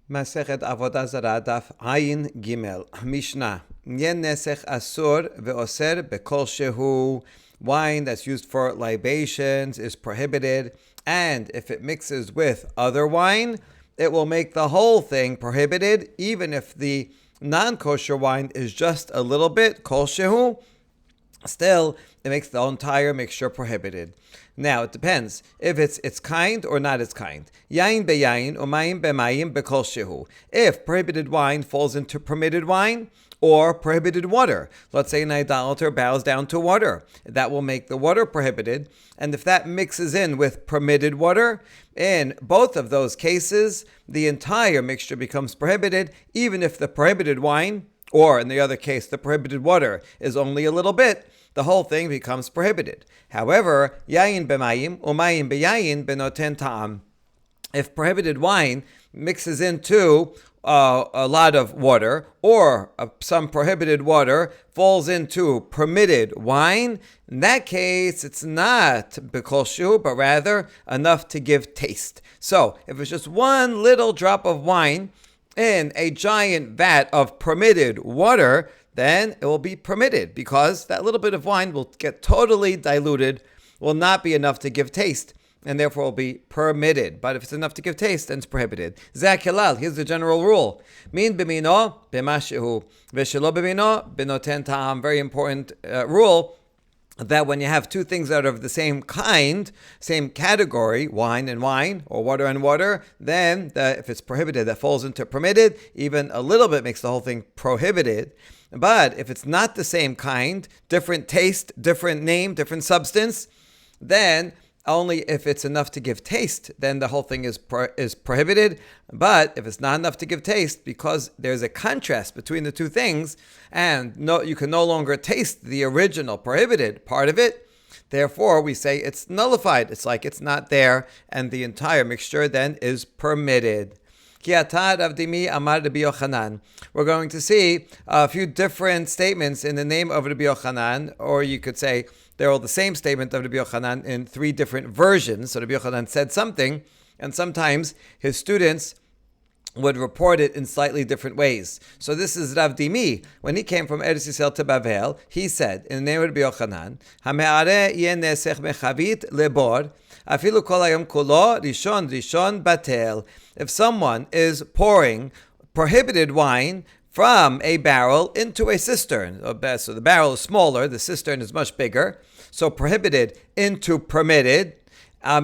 Masechet Avoda Zara daf Ayin Gimel Mishnah Yen Nesech Asur ve'oser bekol shehu. Wine that's used for libations is prohibited, and if it mixes with other wine, it will make the whole thing prohibited, even if the non-kosher wine is just a little bit kol shehu. Still, it makes the entire mixture prohibited. Now, it depends if it's its kind or not its kind. Yain beyain umayim bemayim bekol shehu. If prohibited wine falls into permitted wine or prohibited water. Let's say an idolater bows down to water. That will make the water prohibited. And if that mixes in with permitted water, in both of those cases, the entire mixture becomes prohibited, even if the prohibited wine, or in the other case, the prohibited water, is only a little bit, the whole thing becomes prohibited. However, yayin b'mayim umayim beyayin benoten ta'am. If prohibited wine mixes into a lot of water, or some prohibited water falls into permitted wine, in that case, it's not b'kol shehu, but rather enough to give taste. So, if it's just one little drop of wine in a giant vat of permitted water, then it will be permitted, because that little bit of wine will get totally diluted, will not be enough to give taste, and therefore will be permitted. But if it's enough to give taste, then it's prohibited. Zakilal, here's the general rule. Min b'mino b'mashehu, v'shelo b'mino b'noten ta'am. Very important rule, that when you have two things that are of the same kind, same category, wine and wine, or water and water, then if it's prohibited, that falls into permitted. Even a little bit makes the whole thing prohibited. But if it's not the same kind, different taste, different name, different substance, then only if it's enough to give taste, then the whole thing is prohibited. But if it's not enough to give taste, because there's a contrast between the two things, and you can no longer taste the original prohibited part of it, therefore we say it's nullified. It's like it's not there, and the entire mixture then is permitted. We're going to see a few different statements in the name of Rabbi Yochanan, or you could say they're all the same statement of Rabbi Yochanan in three different versions. So Rabbi Yochanan said something, and sometimes his students would report it in slightly different ways. So this is Rav Dimi. When he came from Eretz Yisrael to Bavel, he said, in the name of Rabbi Yochanan, "Hame'areh yeh nesech mechavit lebor, afilu kol hayom kulo rishon rishon batel." If someone is pouring prohibited wine from a barrel into a cistern, so the barrel is smaller, the cistern is much bigger, so prohibited into permitted,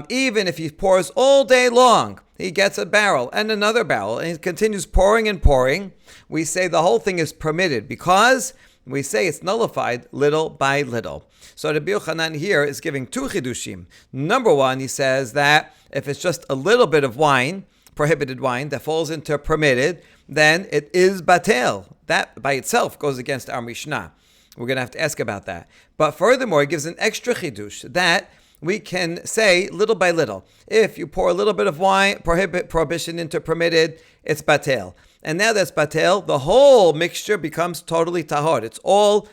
even if he pours all day long, he gets a barrel and another barrel, and he continues pouring and pouring, we say the whole thing is permitted, because we say it's nullified little by little. So Rabbi Yochanan here is giving two chidushim. Number one, he says that if it's just a little bit of wine, prohibited wine, that falls into permitted, then it is batel. That by itself goes against our Mishnah. We're going to have to ask about that. But furthermore, he gives an extra chidush that we can say little by little. If you pour a little bit of wine, prohibition into permitted, it's batel. And now that's batel, the whole mixture becomes totally tahor. It's all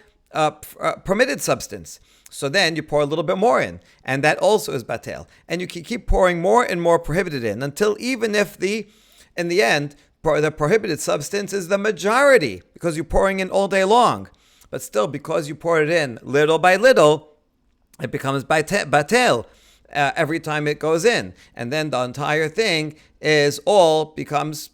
permitted substance. So then you pour a little bit more in, and that also is batel. And you can keep pouring more and more prohibited in, until even if in the end, the prohibited substance is the majority, because you're pouring in all day long. But still, because you pour it in little by little, it becomes batel every time it goes in. And then the entire thing becomes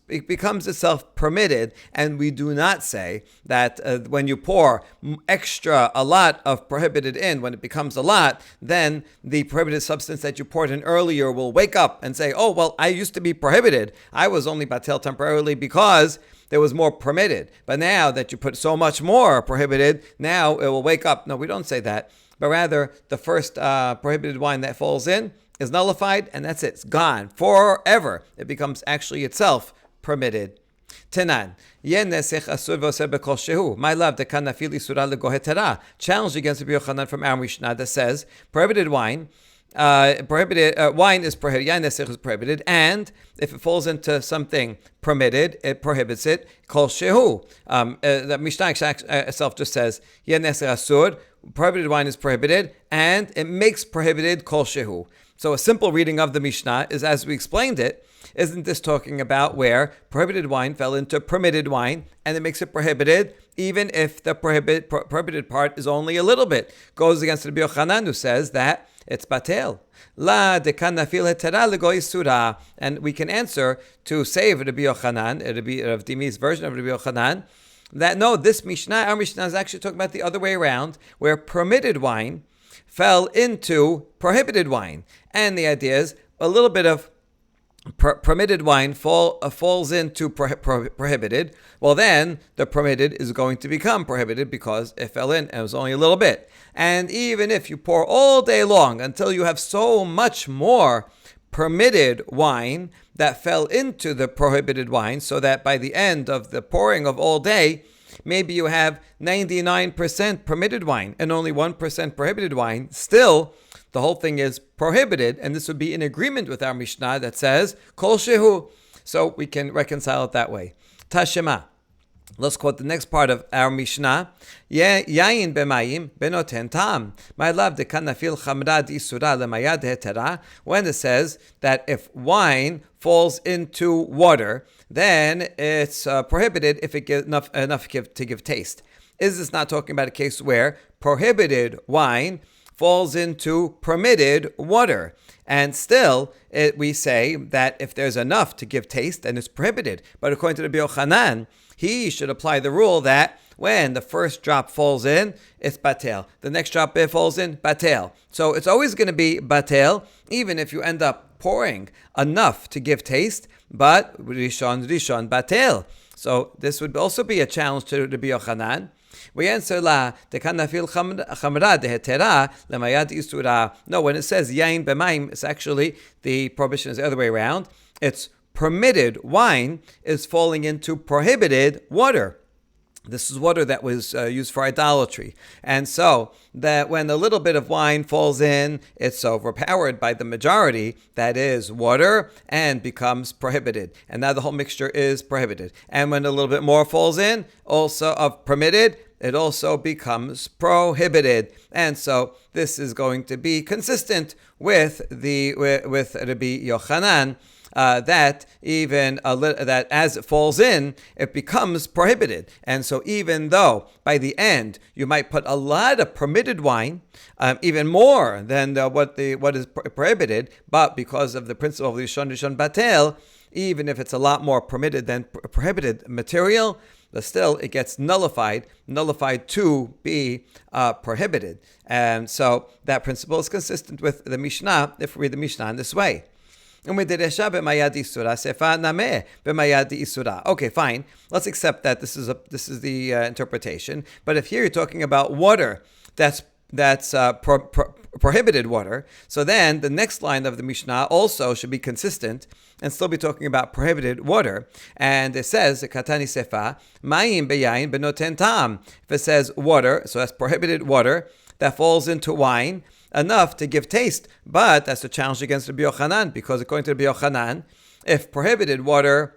itself permitted. And we do not say that when you pour a lot of prohibited in, when it becomes a lot, then the prohibited substance that you poured in earlier will wake up and say, oh, well, I used to be prohibited. I was only batel temporarily because there was more permitted. But now that you put so much more prohibited, now it will wake up. No, we don't say that. But rather, the first prohibited wine that falls in is nullified, and that's it. It's gone forever. It becomes actually itself permitted. Tenan. My love, challenge against Rabbi Yochanan from our Mishnah that says prohibited wine. Wine is prohibited. Yain nesech is prohibited, and if it falls into something permitted, it prohibits it. Kol shehu. The Mishnah itself just says yain nesech asur. Prohibited wine is prohibited, and it makes prohibited kol shehu. So a simple reading of the Mishnah is as we explained it, Isn't this talking about where prohibited wine fell into permitted wine and it makes it prohibited, even if the prohibited part is only a little bit? Goes against Rabbi Yochanan, who says that it's batel. La dekanafil hetera legoy surah. And we can answer to save Rabbi Yochanan, Rav Dimi's version of Rabbi Yochanan, that no, this Mishnah, our Mishnah is actually talking about the other way around, where permitted wine fell into prohibited wine. And the idea is a little bit of permitted wine falls into prohibited. Well, then the permitted is going to become prohibited because it fell in and it was only a little bit. And even if you pour all day long until you have so much more permitted wine that fell into the prohibited wine, so that by the end of the pouring of all day, maybe you have 99% permitted wine and only 1% prohibited wine, still the whole thing is prohibited, and this would be in agreement with our Mishnah that says kol shehu. So we can reconcile it that way. Tashema. Let's quote the next part of our Mishnah. Yain b'mayim benoten tam. My love, dekanafil chamra d'isura lemayad hetera. When it says that if wine falls into water, then it's prohibited if it gives enough to give taste. Is this not talking about a case where prohibited wine falls into permitted water? And still, we say that if there's enough to give taste, then it's prohibited. But according to Rabbi Yochanan, he should apply the rule that when the first drop falls in, it's batel. The next drop falls in, batel. So it's always going to be batel, even if you end up pouring enough to give taste, but rishon batel. So this would also be a challenge to Rabbi Yochanan. We answer la dekanafil chamra dehetera lemayad isura. No, when it says yain b'mayim, it's actually the prohibition is the other way around. It's permitted wine is falling into prohibited water. This is water that was used for idolatry. And so that when a little bit of wine falls in, it's overpowered by the majority, that is water, and becomes prohibited. And now the whole mixture is prohibited. And when a little bit more falls in, also of permitted, it also becomes prohibited. And so this is going to be consistent with Rabbi Yochanan, that even that as it falls in, it becomes prohibited. And so even though by the end you might put a lot of permitted wine, even more than what is prohibited, but because of the principle of Rishon Batel, even if it's a lot more permitted than prohibited material, but still it gets nullified to be prohibited. And so that principle is consistent with the Mishnah if we read the Mishnah in this way. Okay, fine. Let's accept that this is the interpretation. But if here you're talking about water that's prohibited water, so then the next line of the Mishnah also should be consistent and still be talking about prohibited water. And it says, Katani Sefa, Mayim beyayin benoten tam. If it says water, so that's prohibited water that falls into wine, enough to give taste. But that's a challenge against Rabbi Yochanan, because according to Rabbi Yochanan, if prohibited water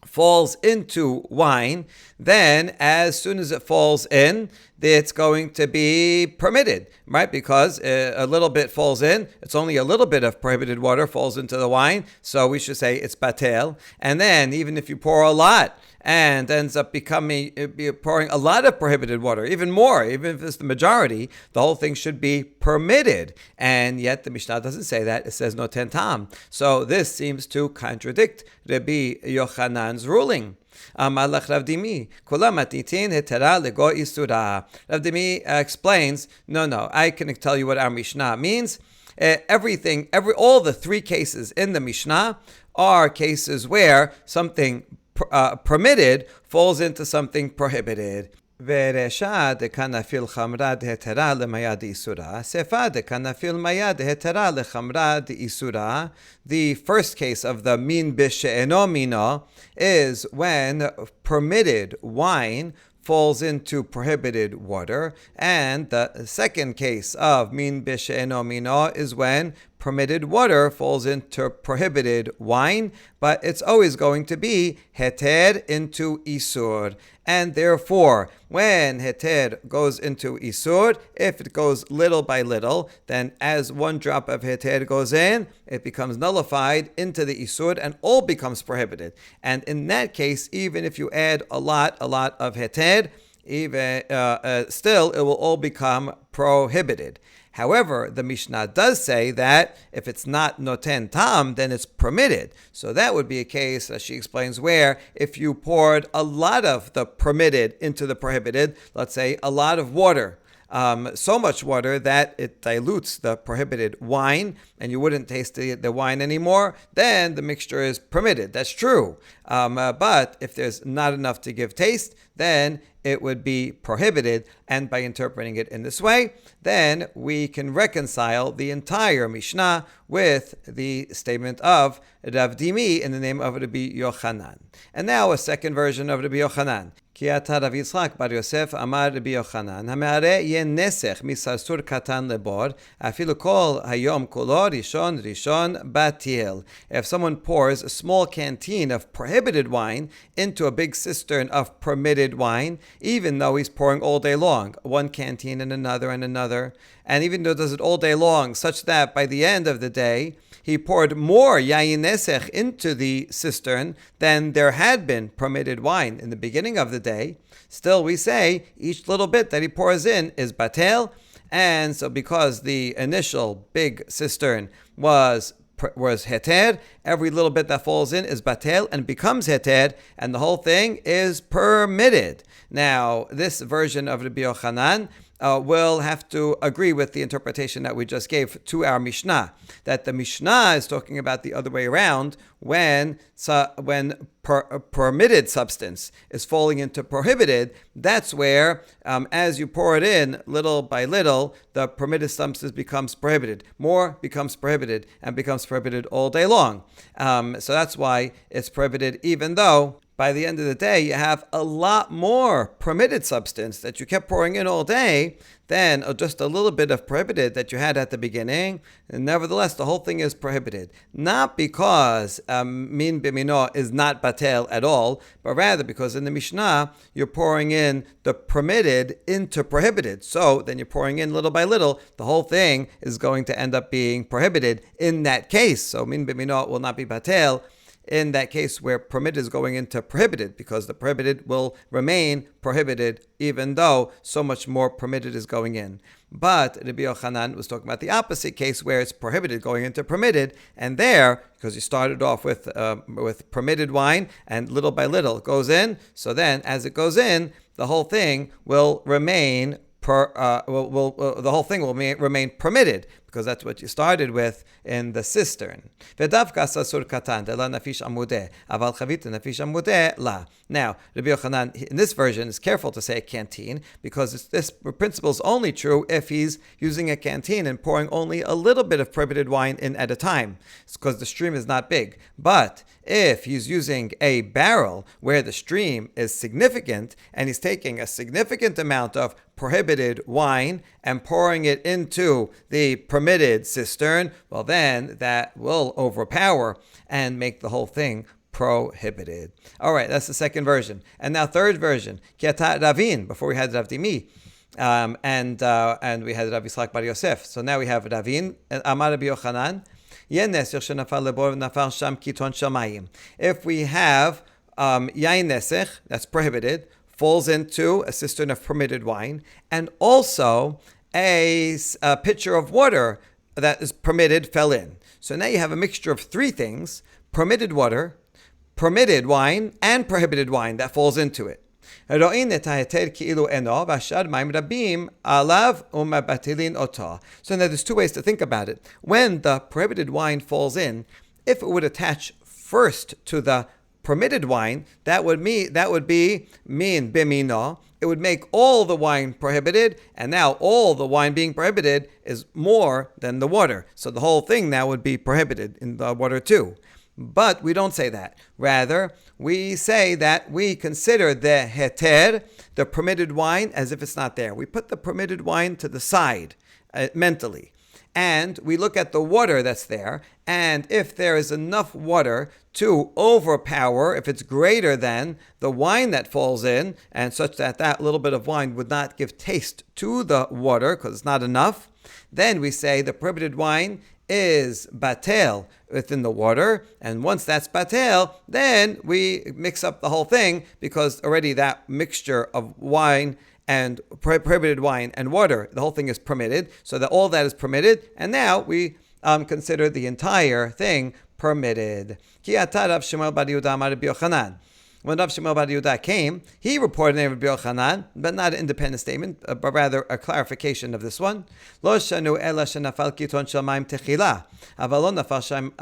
falls into wine, then as soon as it falls in, it's going to be permitted, right? Because a little bit falls in, it's only a little bit of prohibited water falls into the wine, so we should say it's batel. And then even if you pour a lot, and ends up pouring a lot of prohibited water, even more, even if it's the majority, the whole thing should be permitted. And yet the Mishnah doesn't say that. It says no tentam. So this seems to contradict Rabbi Yochanan's ruling. Rav Dimi explains, no, I can tell you what our Mishnah means. All the three cases in the Mishnah are cases where something permitted falls into something prohibited. Veresha dekanafil chamra dehetera lemayad isura. Sefa dekanafil mayad dehetera lechamra deisura. The first case of the min b'she'eno mino is when permitted wine falls into prohibited water, and the second case of min b'she'eno mino is when permitted water falls into prohibited wine, but it's always going to be heter into isur. And therefore, when heter goes into isur, if it goes little by little, then as one drop of heter goes in, it becomes nullified into the isur and all becomes prohibited. And in that case, even if you add a lot of heter, even still it will all become prohibited. However, the Mishnah does say that if it's not noten tam, then it's permitted. So that would be a case, as she explains, where if you poured a lot of the permitted into the prohibited, let's say a lot of water, so much water that it dilutes the prohibited wine and you wouldn't taste the wine anymore, then the mixture is permitted. That's true. But if there's not enough to give taste, then it would be prohibited. And by interpreting it in this way, then we can reconcile the entire Mishnah with the statement of Rav Dimi in the name of Rabbi Yochanan. And now a second version of Rabbi Yochanan. כי אתה רב יצחק בר יוסף אמר רבי יוחנן, המערה יהיה נסך מסרסור קטן לבור, אפילו כל היום כולו ראשון ראשון בטיל. If someone pours a small canteen of prohibited wine into a big cistern of permitted wine, even though he's pouring all day long, one canteen and another, and even though he does it all day long, such that by the end of the day, he poured more yayin nesech into the cistern than there had been permitted wine in the beginning of the day, still we say each little bit that he pours in is batel. And so because the initial big cistern was heter, every little bit that falls in is batel and becomes heter, and the whole thing is permitted. Now, this version of Rabbi Yochanan will have to agree with the interpretation that we just gave to our Mishnah, that the Mishnah is talking about the other way around when permitted substance is falling into prohibited. That's where, as you pour it in little by little, the permitted substance becomes prohibited. More becomes prohibited and becomes prohibited all day long. So that's why it's prohibited, even though by the end of the day, you have a lot more permitted substance that you kept pouring in all day than just a little bit of prohibited that you had at the beginning. And nevertheless, the whole thing is prohibited. Not because min b'mino is not batel at all, but rather because in the Mishnah, you're pouring in the permitted into prohibited. So then you're pouring in little by little, the whole thing is going to end up being prohibited in that case. So min b'mino will not be batel in that case where permitted is going into prohibited, because the prohibited will remain prohibited even though so much more permitted is going in. But Rabbi Yochanan was talking about the opposite case where it's prohibited going into permitted, and there, because you started off with permitted wine and little by little it goes in, so then as it goes in, the whole thing will remain the whole thing will remain permitted, because that's what you started with in the cistern. Now, Rabbi Yochanan, in this version, is careful to say a canteen, because this principle is only true if he's using a canteen and pouring only a little bit of prohibited wine in at a time. It's because the stream is not big. But if he's using a barrel where the stream is significant, and he's taking a significant amount of prohibited wine and pouring it into the permitted cistern, well then that will overpower and make the whole thing prohibited. All right, that's the second version. And now third version, Kiata Ravin, before we had Rav Dimi, and we had Rav Yitzchak bar Yosef. So now we have Ravin, Amar Rabbi Yochanan, if we have yain nesech, that's prohibited, falls into a cistern of permitted wine, and also a pitcher of water that is permitted fell in. So now you have a mixture of three things: permitted water, permitted wine, and prohibited wine that falls into it. So now there's two ways to think about it. When the prohibited wine falls in, if it would attach first to the permitted wine, that would be min bimino. It would make all the wine prohibited, and now all the wine being prohibited is more than the water. So the whole thing now would be prohibited in the water too. But we don't say that. Rather, we say that we consider the heter, the permitted wine, as if it's not there. We put the permitted wine to the side mentally. and we look at the water that's there, and if there is enough water to overpower, if it's greater than the wine that falls in, and such that that little bit of wine would not give taste to the water because it's not enough, then we say the prohibited wine is batel within the water, and once that's batel, then we mix up the whole thing because already that mixture of wine and prohibited wine and water, the whole thing is permitted, so that all that is permitted, and now we consider the entire thing permitted. When Rav Shmuel Bar Yehuda came, he reported the name of Rabbi Yochanan, but not an independent statement, but rather a clarification of this one. Lo shanu ela shenafal kiton shel mayim techila, aval lo nafal sham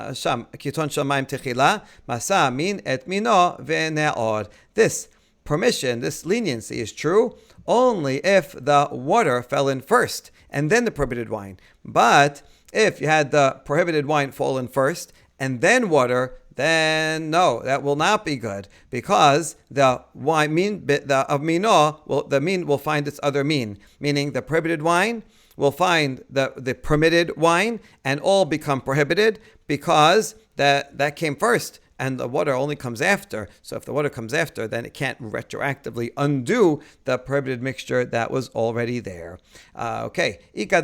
kiton shel mayim techila, masa min et mino ve'ne'or. This permission, this leniency is true only if the water fell in first and then the prohibited wine. But if you had the prohibited wine fall in first and then water, then no, that will not be good, because the wine mean of mino the mean will find its other mean, meaning the prohibited wine will find the permitted wine and all become prohibited because that came first and the water only comes after. So if the water comes after, then it can't retroactively undo the prohibited mixture that was already there. Okay. Now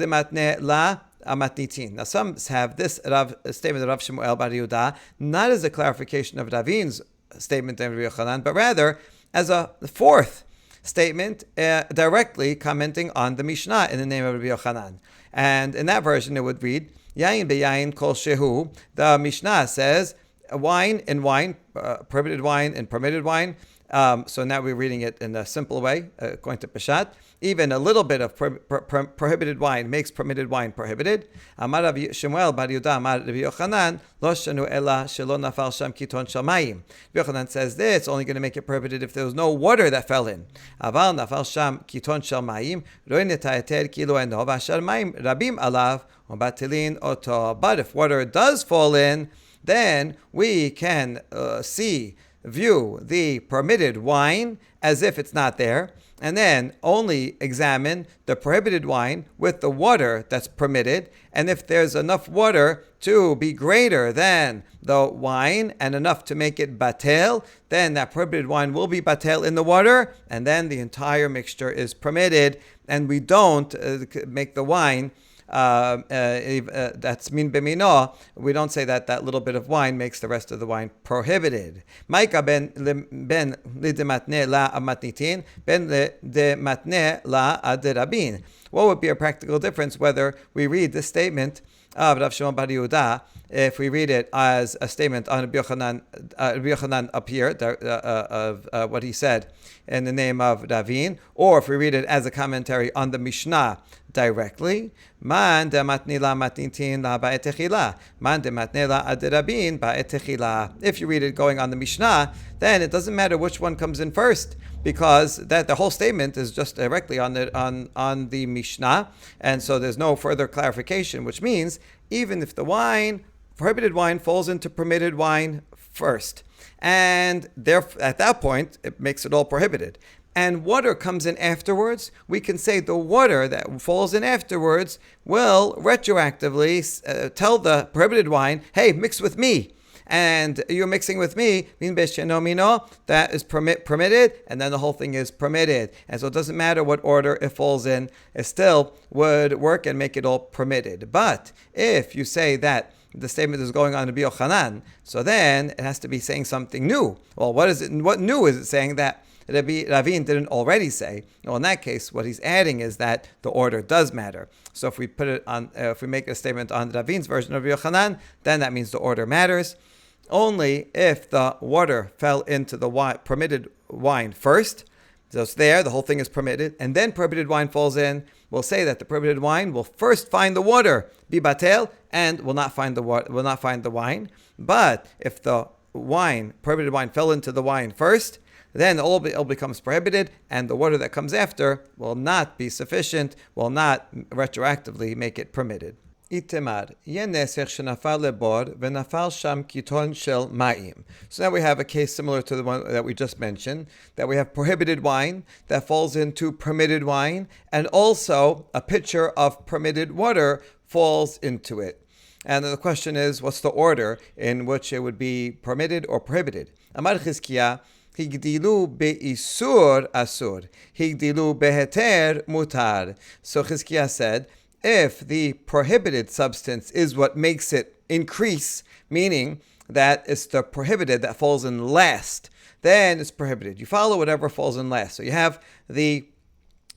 some have this statement of Rav Shmuel Bar Yehuda not as a clarification of Ravin's statement of Rabbi Yochanan, but rather as a fourth statement directly commenting on the Mishnah in the name of Rabbi Yochanan. And in that version it would read, Yain beyayin kol shehu. The Mishnah says, wine and wine, prohibited wine and permitted wine. So now we're reading it in a simple way, according to Peshat. Even a little bit of prohibited wine makes permitted wine prohibited. Amar Rav Shmuel Bar Yehuda Amar Rabbi Yochanan Lo shanu ela shelo nafal sham kiton shel mayim. Rabbi Yochanan says this, it's only going to make it prohibited if there was no water that fell in. Aval nafal sham kiton shel mayim lo netayeter kilo eno v'ashar mayim rabim alav ubatilin oto. But if water does fall in, then we can view the permitted wine as if it's not there, and then only examine the prohibited wine with the water that's permitted. And if there's enough water to be greater than the wine and enough to make it batel, then that prohibited wine will be batel in the water, and then the entire mixture is permitted, and we don't make the wine that's min b'mino. We don't say that little bit of wine makes the rest of the wine prohibited. Maika ben lidematne la amatnitin ben lidematne la aderabin. What would be a practical difference whether we read this statement of Rav Shmuel Bar Yehuda, if we read it as a statement on Rabbi Yochanan up here, of what he said in the name of Ravin, or if we read it as a commentary on the Mishnah directly? Man de matni la matnitin la ba'etechila. Man de matne la aderabin ba'etechila. If you read it going on the Mishnah, then it doesn't matter which one comes in first, because that the whole statement is just directly on the Mishnah, and so there's no further clarification, which means even if the prohibited wine falls into permitted wine first, and therefore at that point it makes it all prohibited, and water comes in afterwards, we can say the water that falls in afterwards will retroactively tell the prohibited wine, hey, mix with me. And you're mixing with me, that is permitted, and then the whole thing is permitted. And so it doesn't matter what order it falls in, it still would work and make it all permitted. But if you say that the statement is going on to Rabbi Yochanan, so then it has to be saying something new. Well, what is it? What new is it saying that Ravin didn't already say? Well, in that case, what he's adding is that the order does matter. So if we put it on, if we make a statement on Ravin's version of Rabbi Yochanan, then that means the order matters. Only if the water fell into the permitted wine first, so it's there, the whole thing is permitted, and then prohibited wine falls in, we'll say that the prohibited wine will first find the water, be batel, and will not find the wine. But if the prohibited wine fell into the wine first, then all becomes prohibited, and the water that comes after will not be sufficient, will not retroactively make it permitted. Itemar, yenesech shenafal lebor v'nafal sham kiton shel ma'im. So now we have a case similar to the one that we just mentioned, that we have prohibited wine that falls into permitted wine, and also a pitcher of permitted water falls into it. And the question is, what's the order in which it would be permitted or prohibited? Amar Chizkiah, Higdilu be'isur asur, higdilu beheter mutar. So Chizkiah said, if the prohibited substance is what makes it increase, meaning that it's the prohibited that falls in last, then it's prohibited. You follow whatever falls in last. So you have the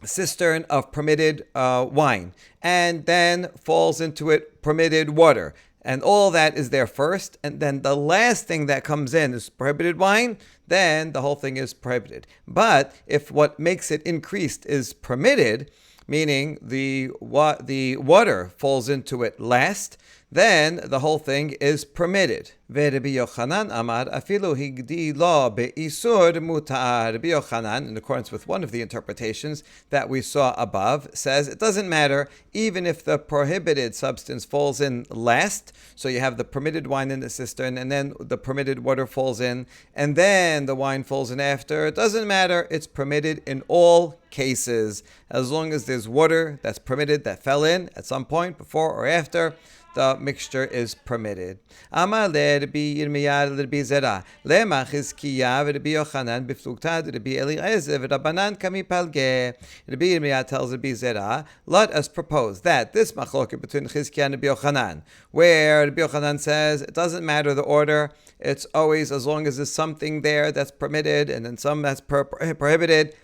cistern of permitted wine, and then falls into it permitted water. And all that is there first, and then the last thing that comes in is prohibited wine, then the whole thing is prohibited. But if what makes it increased is permitted, meaning the water falls into it last, then the whole thing is permitted. Rabbi Yochanan amar afilu higdi lo be'isur mutar. Rabbi Yochanan, in accordance with one of the interpretations that we saw above, says it doesn't matter even if the prohibited substance falls in last. So you have the permitted wine in the cistern, and then the permitted water falls in, and then the wine falls in after. It doesn't matter. It's permitted in all cases, as long as there's water that's permitted that fell in at some point before or after. The mixture is permitted. Amar le Rabbi Yirmiyah Rabbi Zara lema Chizkiah Rabbi Yochanan b'flugta Rabbi Eliezer v'Rabbanan kami palge. Rabbi Yirmiyah tells Rabbi Zara, let us propose that this machloket between Chizkiah and Rabbi Yochanan, where Rabbi Yochanan says it doesn't matter the order, it's always as long as there's something there that's permitted and then some that's prohibited.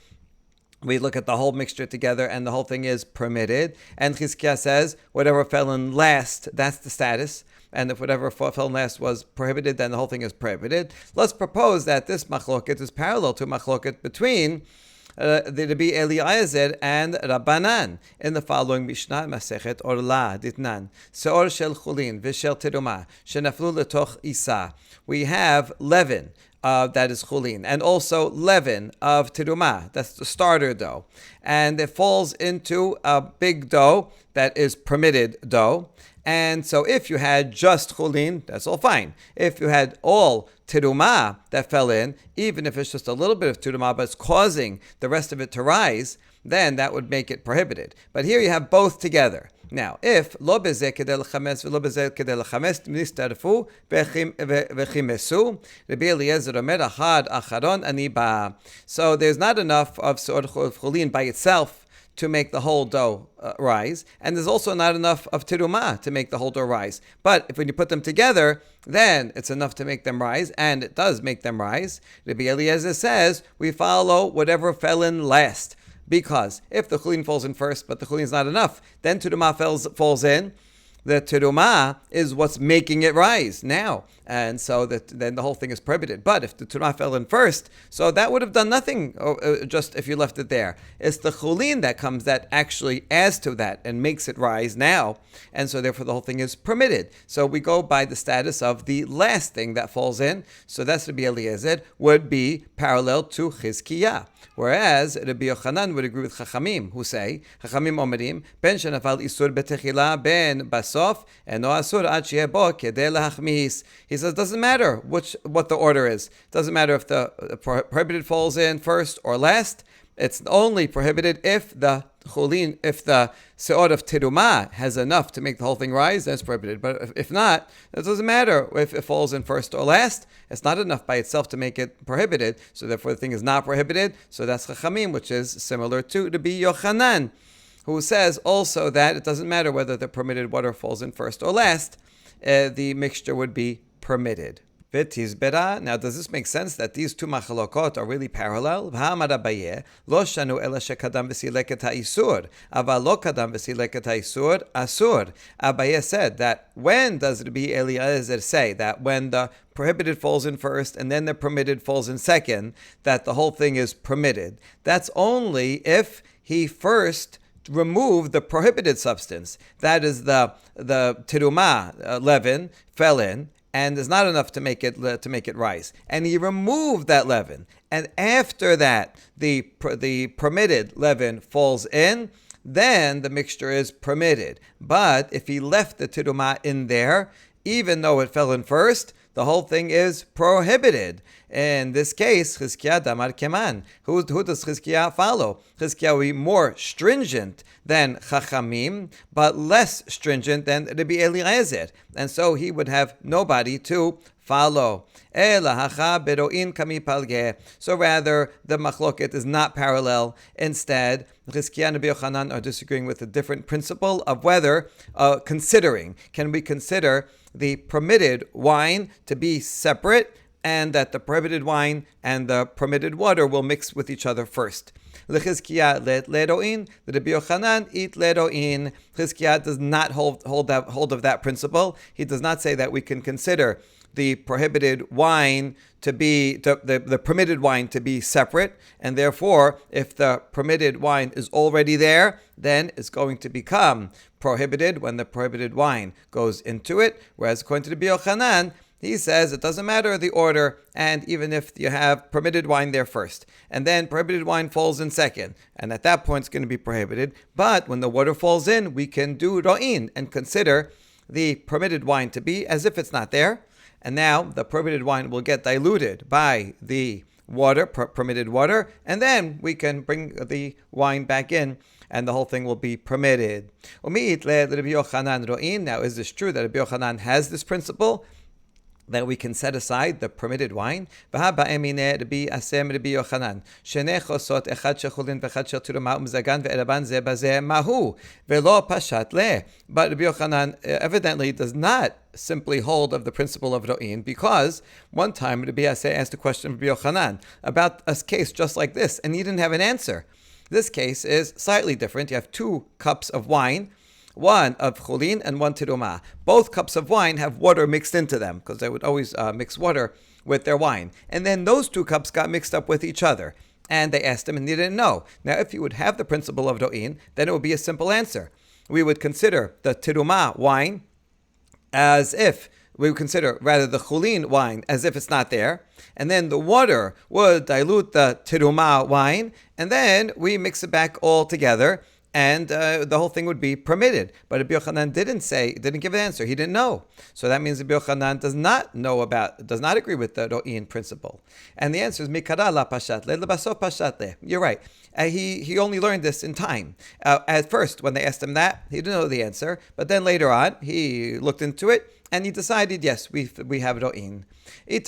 We look at the whole mixture together and the whole thing is permitted. And Chizkiah says, whatever fell in last, that's the status. And if whatever fell in last was prohibited, then the whole thing is prohibited. Let's propose that this machloket is parallel to machloket between the Rabbi Eliezer and Rabbanan in the following Mishnah Masechet Orla Ditnan Seor Shel Chulin V'Shel Teruma Shenaflu Letoch Isa. We have leaven. That is chulin, and also leaven of teruma, that's the starter dough, and it falls into a big dough that is permitted dough. And so if you had just chulin, that's all fine. If you had all teruma that fell in, even if it's just a little bit of teruma, but it's causing the rest of it to rise, then that would make it prohibited. But here you have both together. Now, if lo bezeh kedei lechames v'lo bezeh kedei lechames nistarfu v'chimesu, Rabbi Eliezer omer achad acharon ani ba. So there's not enough of seor chulin by itself to make the whole dough rise, and there's also not enough of teruma to make the whole dough rise. But if when you put them together, then it's enough to make them rise, and it does make them rise. Rabbi Eliezer says we follow whatever fell in last. Because if the chulin falls in first, but the chulin is not enough, then teruma falls in. The teruma is what's making it rise now. And so then the whole thing is prohibited. But if the teruma fell in first, so that would have done nothing just if you left it there. It's the chulin that comes that actually adds to that and makes it rise now. And so therefore the whole thing is permitted. So we go by the status of the last thing that falls in. So that's Rabbi Eliezer would be parallel to Chizkiah. Whereas Rabbi Yochanan would agree with Chachamim, who say, Chachamim omerim, ben shenafal isur betechila ben basof, and no asur ad sheyeh bo kedei lahachmis. He says, it doesn't matter what the order is. It doesn't matter if the prohibited falls in first or last. It's only prohibited if the chulin, if the seor of teruma has enough to make the whole thing rise, then it's prohibited. But if not, it doesn't matter if it falls in first or last. It's not enough by itself to make it prohibited. So therefore the thing is not prohibited. So that's Chachamim, which is similar to Rabbi Yochanan, who says also that it doesn't matter whether the permitted water falls in first or last. The mixture would be permitted. V'tizbera. Now, does this make sense that these two machalokot are really parallel? V'hamar Abaye lo shanu ela shekadam v'sileket ha'isur, aval lo kadam v'sileket ha'isur asur. Abaye said that when does Rabbi Eliezer say that when the prohibited falls in first and then the permitted falls in second, that the whole thing is permitted? That's only if he first remove the prohibited substance. That is the teruma leaven fell in, and there's not enough to make it rise. And he removed that leaven, and after that, the permitted leaven falls in. Then the mixture is permitted. But if he left the teruma in there, even though it fell in first, The whole thing is prohibited. In this case, Chizkiah damar keman. Who does Chizkiah follow? Chizkiah will be more stringent than Chachamim, but less stringent than Rabbi Eliezer. And so he would have nobody to follow. So rather, the machloket is not parallel. Instead, Chizkiah and Rabbi Yochanan are disagreeing with a different principle of whether, considering, can we consider the permitted wine to be separate, and that the prohibited wine and the permitted water will mix with each other first. L'chizkiah let leroin, the Rabbi Yochanan eat leroin. Chizkiah does not hold of that principle. He does not say that we can consider the prohibited wine to be the permitted wine to be separate, and therefore, if the permitted wine is already there, then it's going to become prohibited when the prohibited wine goes into it. Whereas according to the Rabbi Yochanan, he says it doesn't matter the order, and even if you have permitted wine there first, and then prohibited wine falls in second, and at that point it's going to be prohibited. But when the water falls in, we can do ro'in and consider the permitted wine to be as if it's not there. And now the prohibited wine will get diluted by the water, permitted water, and then we can bring the wine back in, and the whole thing will be permitted. Now, is this true that Rabbi Yochanan has this principle, that we can set aside the permitted wine? But Rabbi Yochanan evidently does not simply hold of the principle of Ro'in, because one time Rabbi Yaseh asked a question of Rabbi Yochanan about a case just like this, and he didn't have an answer. This case is slightly different. You have 2 cups of wine, one of chulin and one tiruma. Both cups of wine have water mixed into them, because they would always mix water with their wine. And then those 2 cups got mixed up with each other. And they asked him, and he didn't know. Now, if you would have the principle of Ro'in, then it would be a simple answer. We would consider the tiruma wine as if, we would consider rather the chulin wine as if it's not there. And then the water would dilute the tiruma wine, and then we mix it back all together, and the whole thing would be permitted. But Rabbi Yochanan didn't give an answer. He didn't know. So that means Rabbi Yochanan does not agree with the Ro'in principle. And the answer is mikara la pashat le lebaso pashat le. You're right. He only learned this in time. At first, when they asked him that, he didn't know the answer. But then later on, he looked into it, and he decided, yes, we have Ro'in. And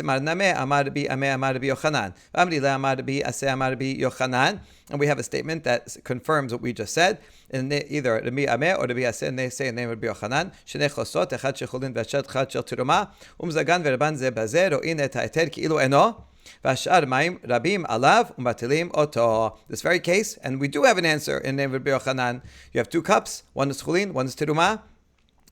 we have a statement that confirms what we just said. In either Rabbi Ameh or Rabbi Yaseh, and they say in the name of Rabbi Yochanan, Shnei chosot, echad shel chulin v'echad shel tiruma, umzagan v'raban ze bazeh, ro'in et ha'eter ki'ilu eno, v'ashar mayim rabim alav umatilim oto. This very case, and we do have an answer in the name of Rabbi Yochanan. You have 2 cups, one is chulin, one is tiruma,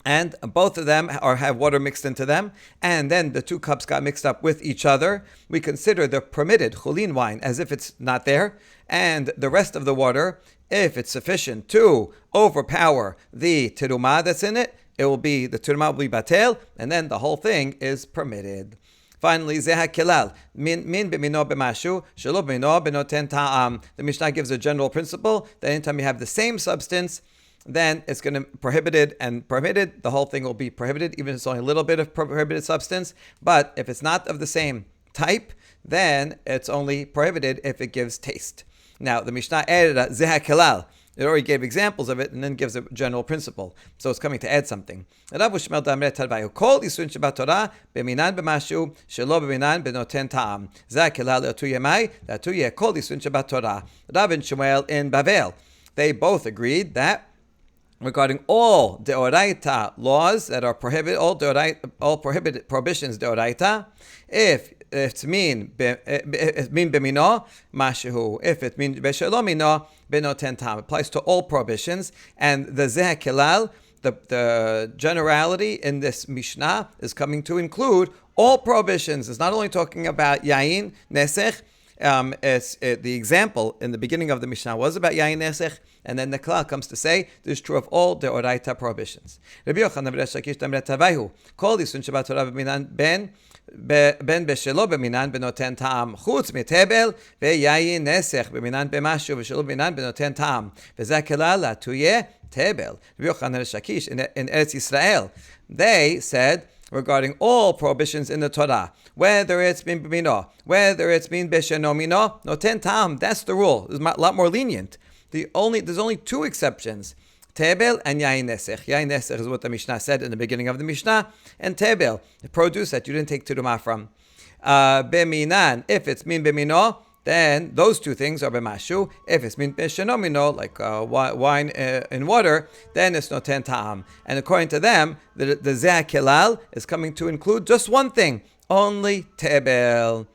and both of them have water mixed into them, and then the 2 cups got mixed up with each other. We consider the permitted chulin wine as if it's not there, and the rest of the water, if it's sufficient to overpower the tiruma that's in it, the tiruma will be batel, and then the whole thing is permitted. Finally, zeha kilal min b'mino b'mashu shelo b'mino b'noten ta'am. The Mishnah gives a general principle that anytime you have the same substance, then it's going to prohibited and permitted. The whole thing will be prohibited, even if it's only a little bit of prohibited substance. But if it's not of the same type, then it's only prohibited if it gives taste. Now, the Mishnah added a zeha kilal. It already gave examples of it and then gives a general principle. So it's coming to add something. Rav Ushmel damre tarvayu kol isuin shabbat Torah b'minan b'mashu shelo b'minan b'noten ta'am. Zeha kilal le'atu yemai le'atu yeh kol isuin shabbat Torah. Rav and Shmuel in Bavel, they both agreed that regarding all deoraita laws that are prohibited, all prohibited prohibitions deoraita, if it's mean b'mino mashu, if it mean b'shelo mino b'noten tam, applies to all prohibitions. And the zeh kilal, the generality in this Mishnah is coming to include all prohibitions. It's not only talking about yain nesech. The example in the beginning of the Mishnah was about yain nesech, and then the klal comes to say this is true of all the oraita prohibitions. Rabbi Yochanan ben Shakish damre tavayu kol isun shabbat Torah b'minan ben b'shelo b'minan b'noten ta'am chutz mitebel ve'yayin nesech b'minan b'mashu v'shelo b'minan b'noten ta'am v'zeh kelal la'tuyeh tebel. Rabbi Yochanan ben Shakish in Eretz Yisrael, they said regarding all prohibitions in the Torah, whether it's min b'mino, whether it's min b'sheno mino, noten tam. That's the rule. It's a lot more lenient. There's only two exceptions. Tebel and yain nesech. Yain nesech is what the Mishnah said in the beginning of the Mishnah, and tebel, the produce that you didn't take terumah from. Beminan, if it's min b'mino, then those two things are b'mashu. If it's min b'sheno mino, like wine in water, then it's noten ta'am. And according to them, the zeh kelal is coming to include just one thing, only tebel.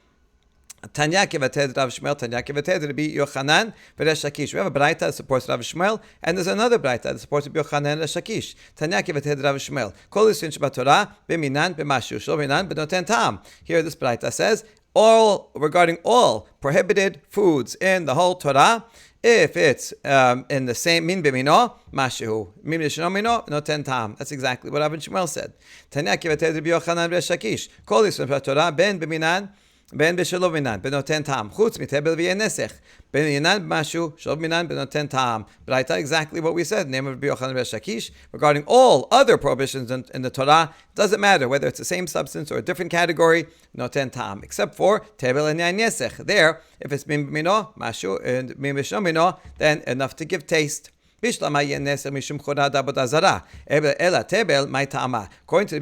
Tanya kivated Rav Shmuel, Tanya kivated Rabbi Yochanan, V'Resh Lakish. We have a braita that supports Rav Shmuel, and there's another braita that supports Rabbi Yochanan and Resh Lakish. Tanya kivated Rav Shmuel. Kol Yisrin Shabbat Torah, b'minan b'mashu, shlo b'minan b'noten ta'am. Here this braita says, regarding all prohibited foods in the whole Torah, if it's in the same min b'mino, mashu, min b'sheno mino, noten ta'am. That's exactly what Rav Shmuel said. Tanya kivated Rabbi Yochanan Resh Lakish. Kol Yisrin Shabbat Torah, ben b'minan, ben b'shelo b'minan, b'noten ta'am. Chutz mitebel v'yen nesech. B'minan b'mashu, shelo b'minan, b'noten ta'am. But exactly what we said, name of Rabbi Yochanan Resh Lakish, regarding all other prohibitions in the Torah, doesn't matter whether it's the same substance or a different category, noten ta'am, except for tebel and yain nesech. There, if it's min b'mino, mashu, and min b'shelo mino, then enough to give taste. According to Rabbi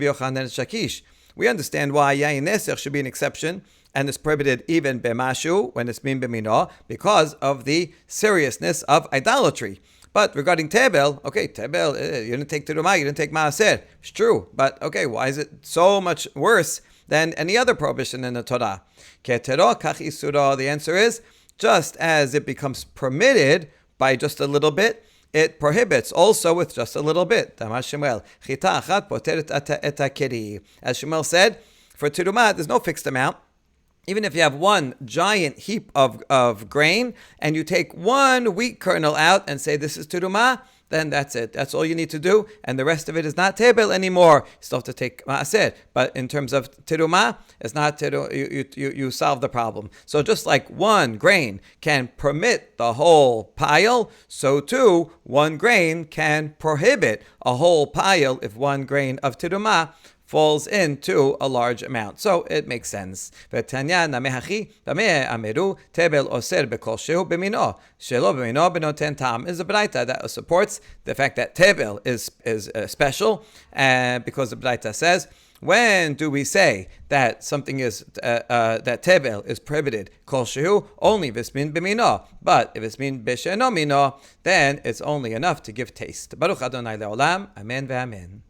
Yochanan and Shakish, we understand why yain nesech should be an exception, and it's prohibited even b'mashu, when it's min b'mino, because of the seriousness of idolatry. But regarding tebel, okay, tebel, you didn't take terumah, you didn't take maaser. It's true, but okay, why is it so much worse than any other prohibition in the Torah? Ketero kach isuro. The answer is, just as it becomes permitted by just a little bit, it prohibits also with just a little bit. As Shmuel said, for terumah, there's no fixed amount. Even if you have one giant heap of grain and you take one wheat kernel out and say this is terumah, then that's it. That's all you need to do, and the rest of it is not tebel anymore. You still have to take maaser. But in terms of terumah, it's not you solve the problem. So just like one grain can permit the whole pile, so too one grain can prohibit a whole pile if one grain of terumah falls into a large amount. So it makes sense. Is the braita that supports the fact that tebel is special, because the braita says, when do we say that something is that tebel is prohibited? Kol shehu, only if it's min b'mino. But if it's min b'sheno mino, then it's only enough to give taste. Baruch Adonai le'olam. Amen ve'amen.